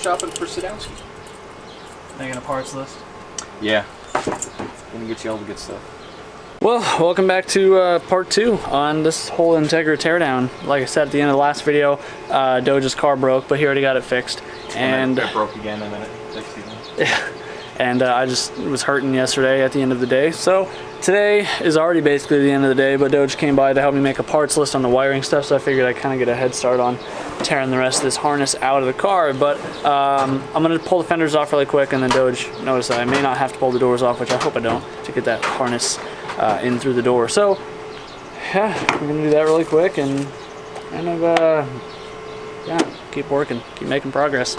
shopping for Sadowski. Making a parts list? Yeah. Gonna get you all the good stuff. Well, welcome back to part 2 on this whole Integra teardown. Like I said at the end of the last video, Doja's car broke, but he already got it fixed. And it broke again and then it fixed again. Yeah. And I just was hurting yesterday at the end of the day. So today is already basically the end of the day, but Doja came by to help me make a parts list on the wiring stuff, so I figured I'd kind of get a head start on tearing the rest of this harness out of the car. But I'm gonna pull the fenders off really quick, and then Doja noticed that I may not have to pull the doors off, which I hope I don't, to get that harness in through the door. So yeah, we're gonna do that really quick and kind of yeah, keep working, keep making progress.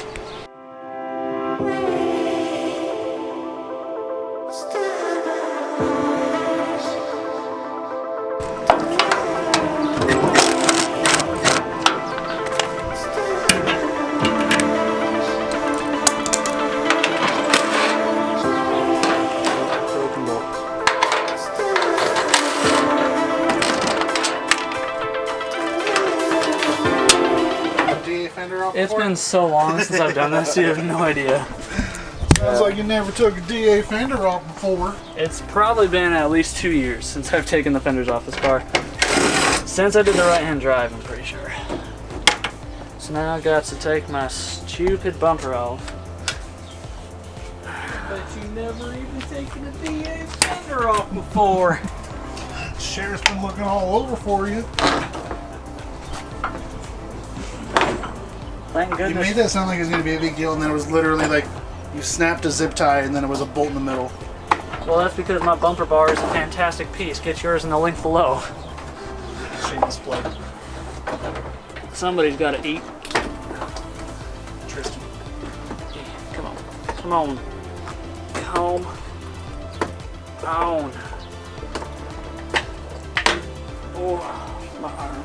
It's been so long since I've done this, you have no idea. Sounds like you never took a DA fender off before. It's probably been at least 2 years since I've taken the fenders off this car. Since I did the right-hand drive, I'm pretty sure. So now I've got to take my stupid bumper off. But you never even taken a DA fender off before. Sheriff's been looking all over for you. Thank goodness. You made that sound like it was going to be a big deal, and then it was literally like you snapped a zip tie and then it was a bolt in the middle. Well, that's because my bumper bar is a fantastic piece. Get yours in the link below. Shameless plug. Somebody's got to eat. Tristan. Come on. Come on. Come on. Oh, my arm.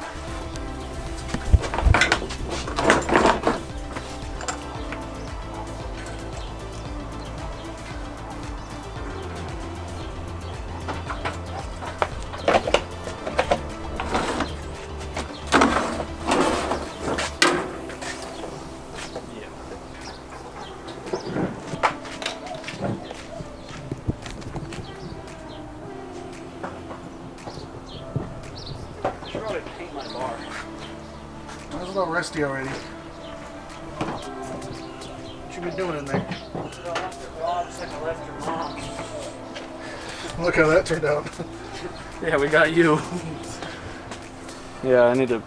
I was a little rusty already. What you been doing in there? Look how that turned out. Yeah, we got you. Yeah, I need to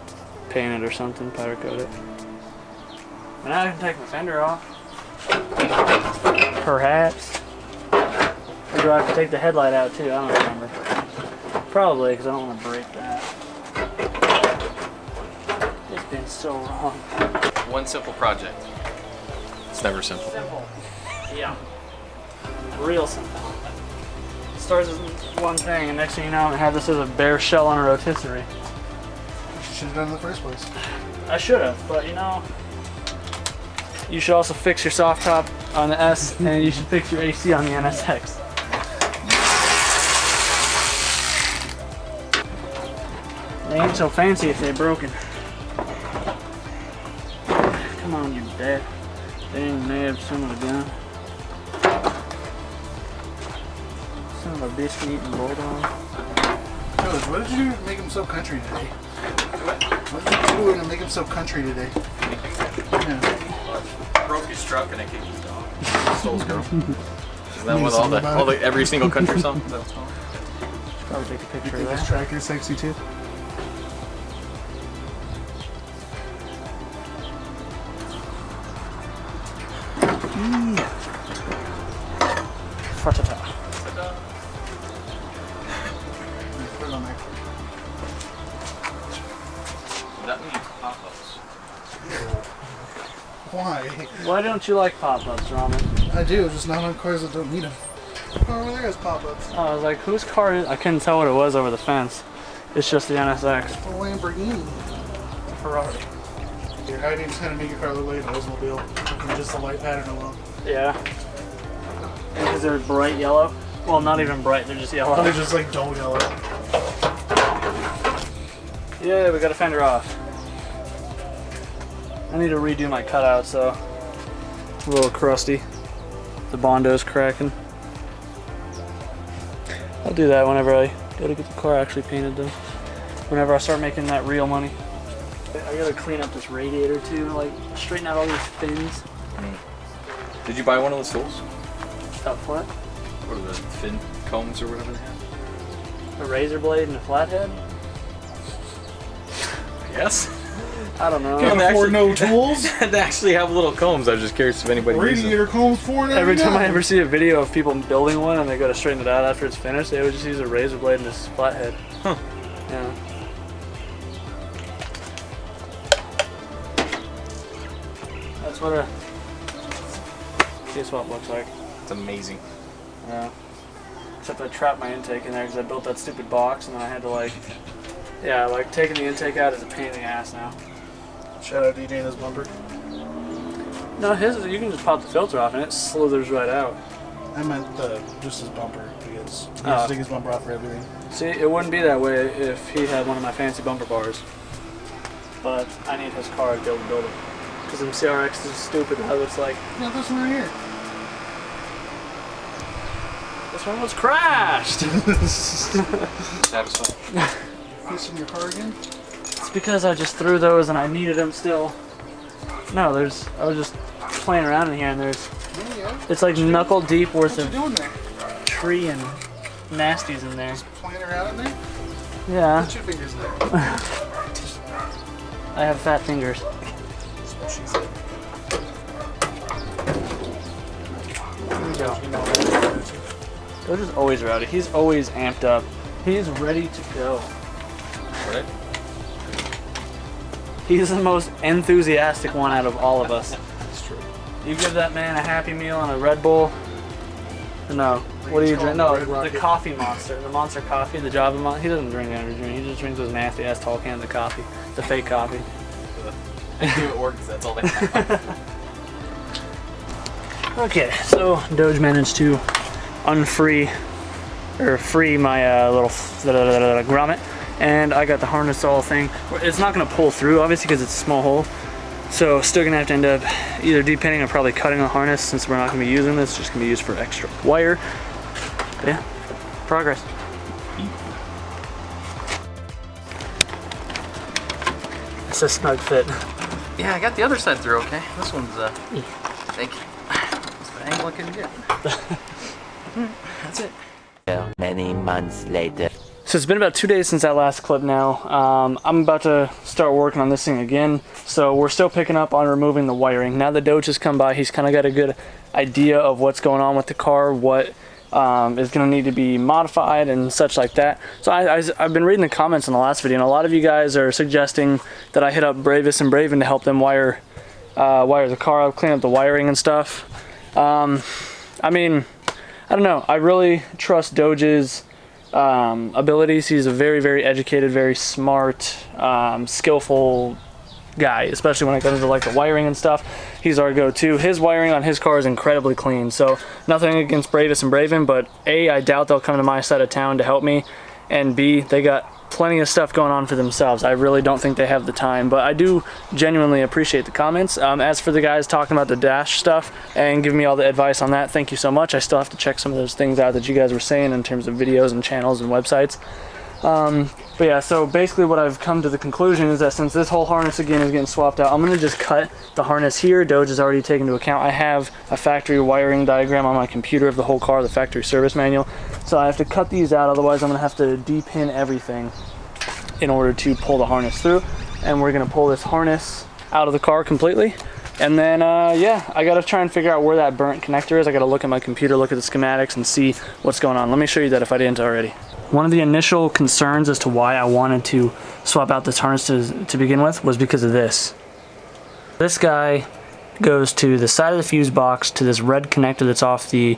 paint it or something, powder coat it. And now I can take my fender off. Perhaps. Or do I have to take the headlight out too? I don't remember. Probably, because I don't want to break that. It's been so wrong. One simple project. It's never simple. Simple. Yeah. Real simple. Starts as one thing, and next thing you know, I have this as a bare shell on a rotisserie. You should have done it in the first place. I should have, but you know, you should also fix your soft top on the S, and you should fix your AC on the NSX. They ain't so fancy if they're broken. Come on, you dead. Dang nab, son of a gun. Son of a biscuit eating bulldog. Coach, what did you do to make him so country today? What did you do to make him so country today? Yeah. Broke his truck and I kicked his dog. Stole his girl. Is that with all the every single country song? That's all. Probably take a You picture of think that. this tractor's sexy too? Fratata. Put it on there. That means pop-ups. Why? Why don't you like pop-ups, Ramen? I do, just not on cars that don't need them. Oh, over there has pop-ups. Oh, I was like, whose car is... I couldn't tell what it was over the fence. It's just the NSX. A Lamborghini. Ferrari. You're hiding trying to make your car look like an Oldsmobile from just the light pattern alone. Yeah. Because they're bright yellow. Well, not even bright, they're just yellow. They're just like dull yellow. Yeah, we got a fender off. I need to redo my cutout, so a little crusty. The Bondo's cracking. I'll do that whenever I go to get the car actually painted though. Whenever I start making that real money. I gotta clean up this radiator too, like straighten out all these fins. Did you buy one of those tools? Up what? What are the fin combs or whatever they have? A razor blade and a flathead? Yes. I don't know. Can't afford no tools. They actually have little combs. I was just curious if anybody uses them. Radiator combs $4.99. Every time I ever see a video of people building one and they go to straighten it out after it's finished, they would just use a razor blade and this flathead. Huh. Yeah. That's what a K-swap looks like. It's amazing. Yeah. Except I trapped my intake in there because I built that stupid box and then I had to like, yeah, like taking the intake out is a pain in the ass now. Shout out DJ and his bumper. No, his is, you can just pop the filter off and it slithers right out. I meant just his bumper because he has to take his bumper off for everything. See, it wouldn't be that way if he had one of my fancy bumper bars. But I need his car to be able to build it. Because MCRX is stupid how it's like. Yeah, this one right here. This one was crashed! Satisfying. This in your car again? It's because I just threw those and I needed them still. No, I was just playing around in here and Yeah. it's like knuckle deep worth What you of doing there? tree and nasties in there. Just playing around in there? Yeah, Put your fingers there. I have fat fingers. That's what she said. Doge is always rowdy. He's always amped up. He's ready to go. Right? He's the most enthusiastic one out of all of us. That's true. You give that man a Happy Meal and a Red Bull. No. What do you drink? No, the coffee monster. The monster coffee, the Java monster. He doesn't drink energy drink. He just drinks those nasty ass tall cans of coffee. The fake coffee. They do it works, that's all they have. Okay, so Doge managed to free my little grommet, and I got the harness all thing. It's not going to pull through, obviously, because it's a small hole. So still going to have to end up either depainting or probably cutting the harness since we're not going to be using this. It's just going to be used for extra wire. But yeah, progress. It's a snug fit. Yeah, I got the other side through, okay? This one's, thank you. That's the angle I couldn't get. That's it. Many months later. So it's been about 2 days since that last clip now. I'm about to start working on this thing again. So we're still picking up on removing the wiring. Now that Doge has come by, he's kind of got a good idea of what's going on with the car, what is going to need to be modified and such like that. So I've been reading the comments in the last video, and a lot of you guys are suggesting that I hit up Bravis and Braven to help them wire the car up, clean up the wiring and stuff. I mean, I don't know. I really trust Doge's abilities. He's a very, very educated, very smart, skillful guy, especially when it comes to like the wiring and stuff. He's our go-to. His wiring on his car is incredibly clean, so nothing against Bravis and Braven, but A, I doubt they'll come to my side of town to help me, and B, they got plenty of stuff going on for themselves. I really don't think they have the time, but I do genuinely appreciate the comments. As for the guys talking about the dash stuff and giving me all the advice on that, thank you so much. I still have to check some of those things out that you guys were saying in terms of videos and channels and websites. But yeah, so basically what I've come to the conclusion is that since this whole harness again is getting swapped out, I'm going to just cut the harness here. Doge has already taken into account. I have a factory wiring diagram on my computer of the whole car, the factory service manual. So I have to cut these out, otherwise I'm going to have to depin everything in order to pull the harness through. And we're going to pull this harness out of the car completely. And then, yeah, I got to try and figure out where that burnt connector is. I got to look at my computer, look at the schematics, and see what's going on. Let me show you that if I didn't already. One of the initial concerns as to why I wanted to swap out this harness to begin with was because of this. This guy goes to the side of the fuse box to this red connector that's off the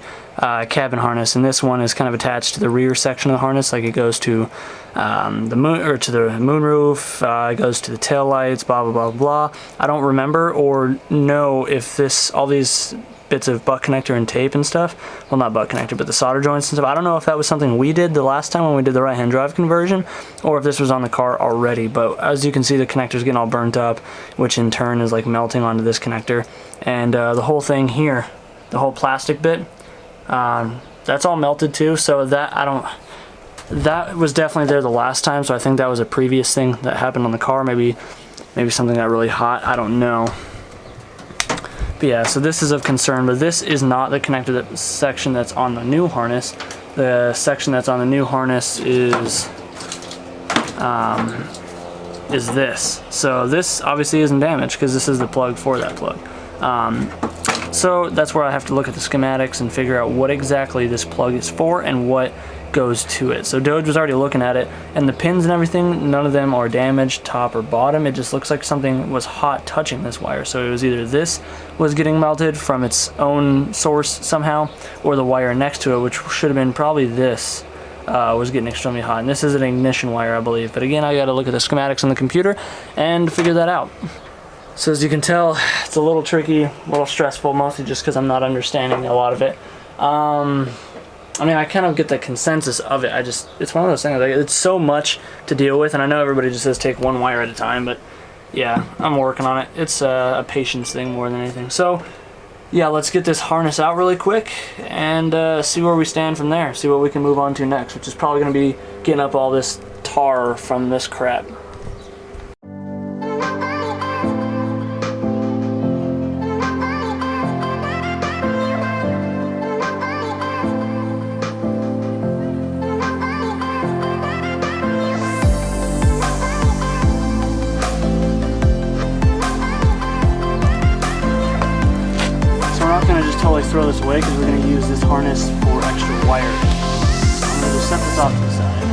cabin harness, and this one is kind of attached to the rear section of the harness, like it goes to the moon or to the moonroof, it goes to the tail lights, blah blah blah blah. I don't remember or know if all these bits of butt connector and tape and stuff. Well, not butt connector, but the solder joints and stuff. I don't know if that was something we did the last time when we did the right-hand drive conversion, or if this was on the car already. But as you can see, the connector's getting all burnt up, which in turn is like melting onto this connector. And the whole thing here, the whole plastic bit, that's all melted too. So that was definitely there the last time. So I think that was a previous thing that happened on the car. Maybe something got really hot. I don't know. But yeah, so this is of concern, but this is not the connector section that's on the new harness. The section that's on the new harness is this. So this obviously isn't damaged because this is the plug for that plug. So that's where I have to look at the schematics and figure out what exactly this plug is for and what goes to it. So Doge was already looking at it, and the pins and everything, none of them are damaged top or bottom. It just looks like something was hot touching this wire. So it was either this was getting melted from its own source somehow, or the wire next to it, which should have been probably this, was getting extremely hot. And this is an ignition wire, I believe. But again, I got to look at the schematics on the computer and figure that out. So as you can tell, it's a little tricky, a little stressful, mostly just because I'm not understanding a lot of it. I mean, I kind of get the consensus of it. It's one of those things, like, it's so much to deal with, and I know everybody just says take one wire at a time, but yeah, I'm working on it. It's a patience thing more than anything. So yeah, let's get this harness out really quick and see where we stand from there. See what we can move on to next, which is probably going to be getting up all this tar from this crap. Totally throw this away because we're going to use this harness for extra wire. I'm going to just set this off to the side.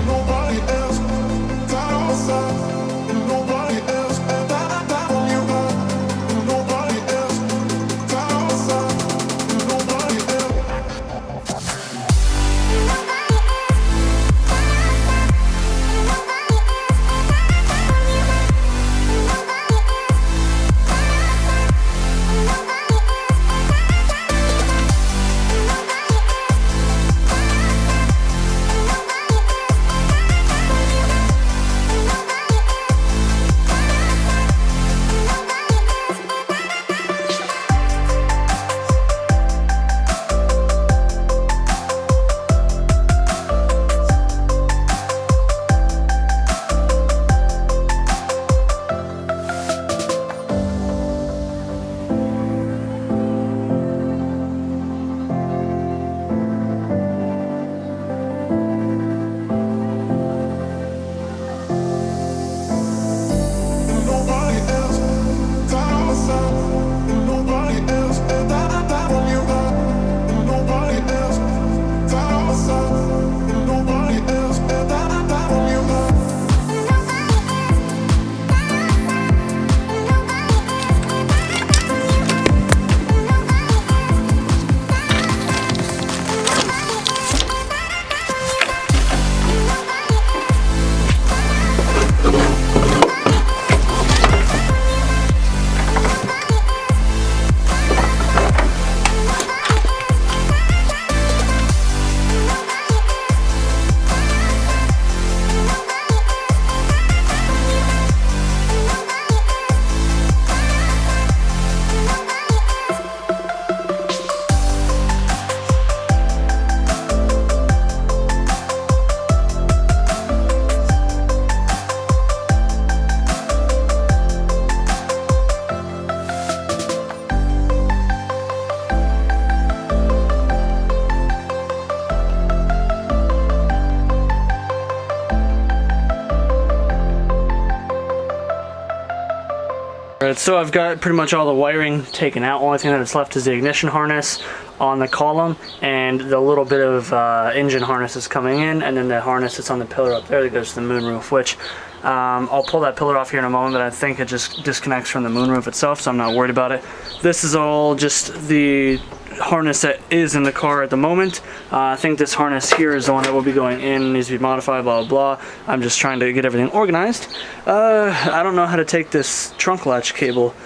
Alright, so I've got pretty much all the wiring taken out. Only thing that's left is the ignition harness on the column and the little bit of engine harness that's coming in, and then the harness that's on the pillar up there that goes to the moonroof, which I'll pull that pillar off here in a moment, but I think it just disconnects from the moonroof itself, so I'm not worried about it. This is all just the harness that is in the car at the moment. I think this harness here is the one that will be going in, needs to be modified, blah blah blah. I'm just trying to get everything organized. I don't know how to take this trunk latch cable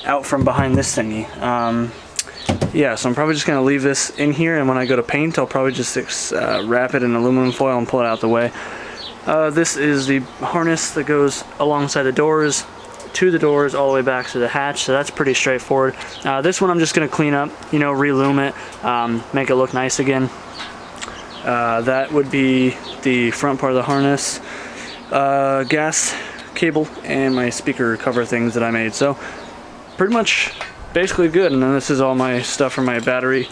out from behind this thingy. yeah, so I'm probably just gonna leave this in here, and when I go to paint, I'll probably just wrap it in aluminum foil and pull it out the way. This is the harness that goes alongside the doors, to the doors, all the way back to the hatch, so that's pretty straightforward. This one I'm just gonna clean up, you know, relume it, make it look nice again. That would be the front part of the harness, gas cable, and my speaker cover things that I made. So pretty much basically good. And then this is all my stuff for my battery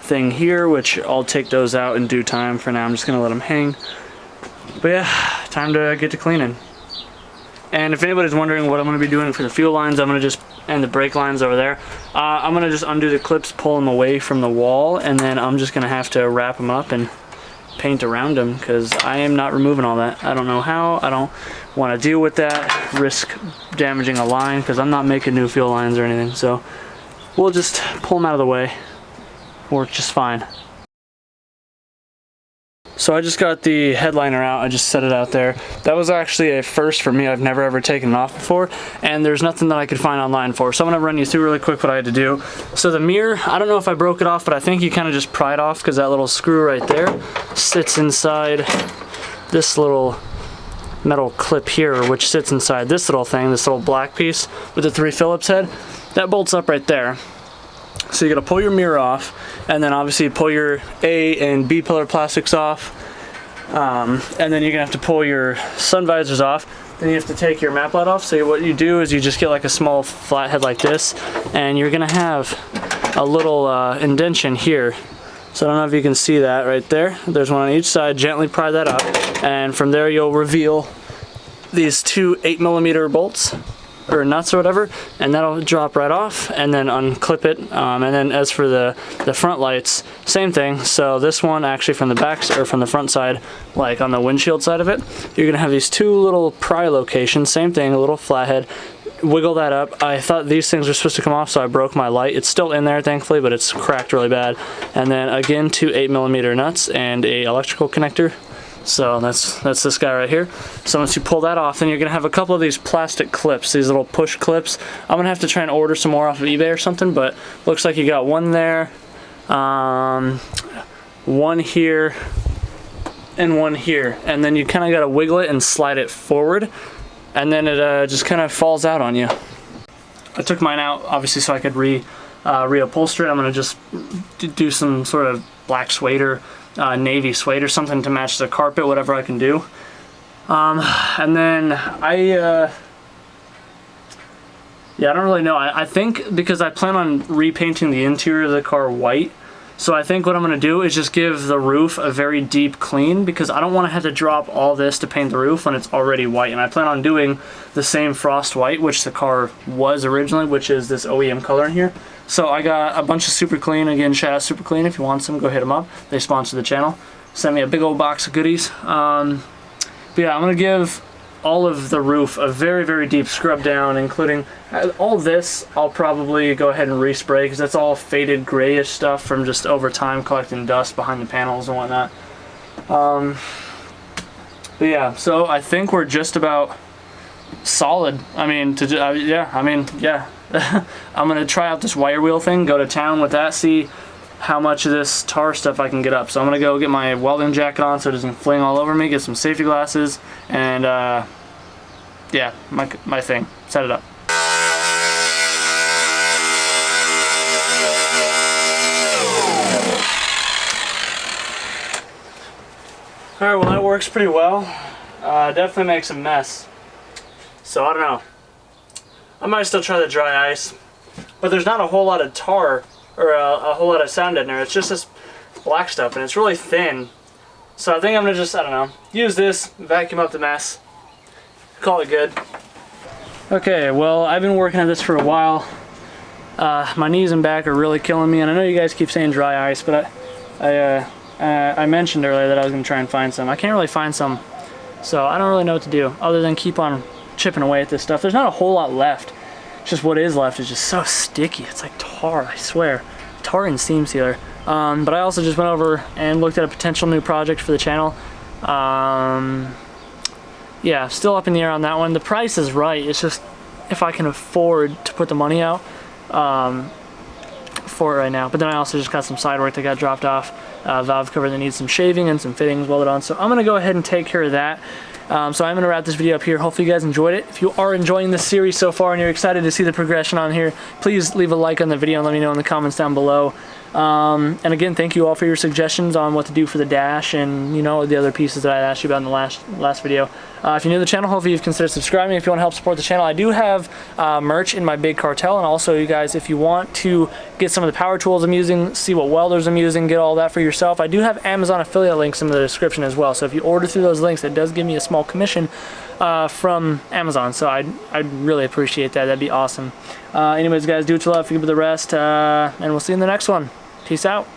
thing here, which I'll take those out in due time. For now I'm just gonna let them hang. But yeah, time to get to cleaning. And if anybody's wondering what I'm gonna be doing for the fuel lines, I'm gonna just, and the brake lines over there, I'm gonna just undo the clips, pull them away from the wall, and then I'm just gonna have to wrap them up and paint around them, because I am not removing all that. I don't know how. I don't want to deal with that, risk damaging a line, because I'm not making new fuel lines or anything. So we'll just pull them out of the way, work just fine. So I just got the headliner out, I just set it out there. That was actually a first for me. I've never ever taken it off before, and there's nothing that I could find online for. So I'm gonna run you through really quick what I had to do. So the mirror, I don't know if I broke it off, but I think you kind of just pry it off, because that little screw right there sits inside this little metal clip here, which sits inside this little thing, this little black piece with the 3 Phillips head. That bolts up right there. So you gotta pull your mirror off, and then obviously pull your A and B pillar plastics off, and then you're gonna have to pull your sun visors off. Then you have to take your map light off. So what you do is you just get like a small flathead like this, and you're gonna have a little indention here. So I don't know if you can see that right there. There's one on each side. Gently pry that up, and from there you'll reveal these 2 8mm bolts or nuts or whatever, and that'll drop right off, and then unclip it. And then as for the front lights, same thing. So this one actually from the back or from the front side, like on the windshield side of it, you're gonna have these 2 little pry locations, same thing, a little flathead. Wiggle that up. I thought these things were supposed to come off, so I broke my light. It's still in there thankfully, but it's cracked really bad. And then again 2 8mm nuts and a electrical connector. So that's this guy right here. So once you pull that off, then you're gonna have a couple of these plastic clips, these little push clips. I'm gonna have to try and order some more off of eBay or something, but looks like you got one there, one here, and one here. And then you kind of gotta wiggle it and slide it forward, and then it just kind of falls out on you. I took mine out obviously so I could reupholster it. I'm gonna just do some sort of black suede or navy suede or something to match the carpet, whatever I can do. And then I don't really know. I think because I plan on repainting the interior of the car white, so I think what I'm going to do is just give the roof a very deep clean, because I don't want to have to drop all this to paint the roof when it's already white. And I plan on doing the same frost white, which the car was originally, which is this OEM color in here. So I got a bunch of Super Clean. Again, shout out Super Clean. If you want some, go hit them up. They sponsor the channel. Sent me a big old box of goodies. But yeah, I'm going to give all of the roof a very, very deep scrub down, including all this. I'll probably go ahead and respray, because that's all faded grayish stuff from just over time collecting dust behind the panels and whatnot. But yeah, so I think we're just about solid. I mean, I'm gonna try out this wire wheel thing, go to town with that, see how much of this tar stuff I can get up. So I'm gonna go get my welding jacket on so it doesn't fling all over me, get some safety glasses, and yeah, my thing, set it up. Alright, well that works pretty well. Definitely makes a mess. So I don't know. I might still try the dry ice, but there's not a whole lot of tar or a whole lot of sound in there. It's just this black stuff, and it's really thin. So I think I'm gonna just, I don't know, use this, vacuum up the mess, call it good. Okay, well I've been working on this for a while. My knees and back are really killing me, and I know you guys keep saying dry ice, but I mentioned earlier that I was gonna try and find some. I can't really find some, so I don't really know what to do other than keep on chipping away at this stuff. There's not a whole lot left. It's just what is left is just so sticky. It's like tar, I swear. Tar and seam sealer. But I also just went over and looked at a potential new project for the channel. Yeah, still up in the air on that one. The price is right. It's just if I can afford to put the money out. for it right now. But then I also just got some side work that got dropped off, valve cover that needs some shaving and some fittings welded on. So I'm gonna go ahead and take care of that. So I'm gonna wrap this video up here. Hopefully you guys enjoyed it. If you are enjoying this series so far and you're excited to see the progression on here, please leave a like on the video and let me know in the comments down below. And again, thank you all for your suggestions on what to do for the dash and, you know, the other pieces that I asked you about in the last video. If you're new to the channel, hopefully you've considered subscribing. If you want to help support the channel, I do have merch in my big cartel, and also you guys, if you want to get some of the power tools I'm using, see what welders I'm using, get all that for yourself, I do have Amazon affiliate links in the description as well. So if you order through those links, it does give me a small commission from Amazon, so I'd really appreciate that. That'd be awesome. Anyways, guys, do what you love, forgive the rest, and we'll see you in the next one. Peace out.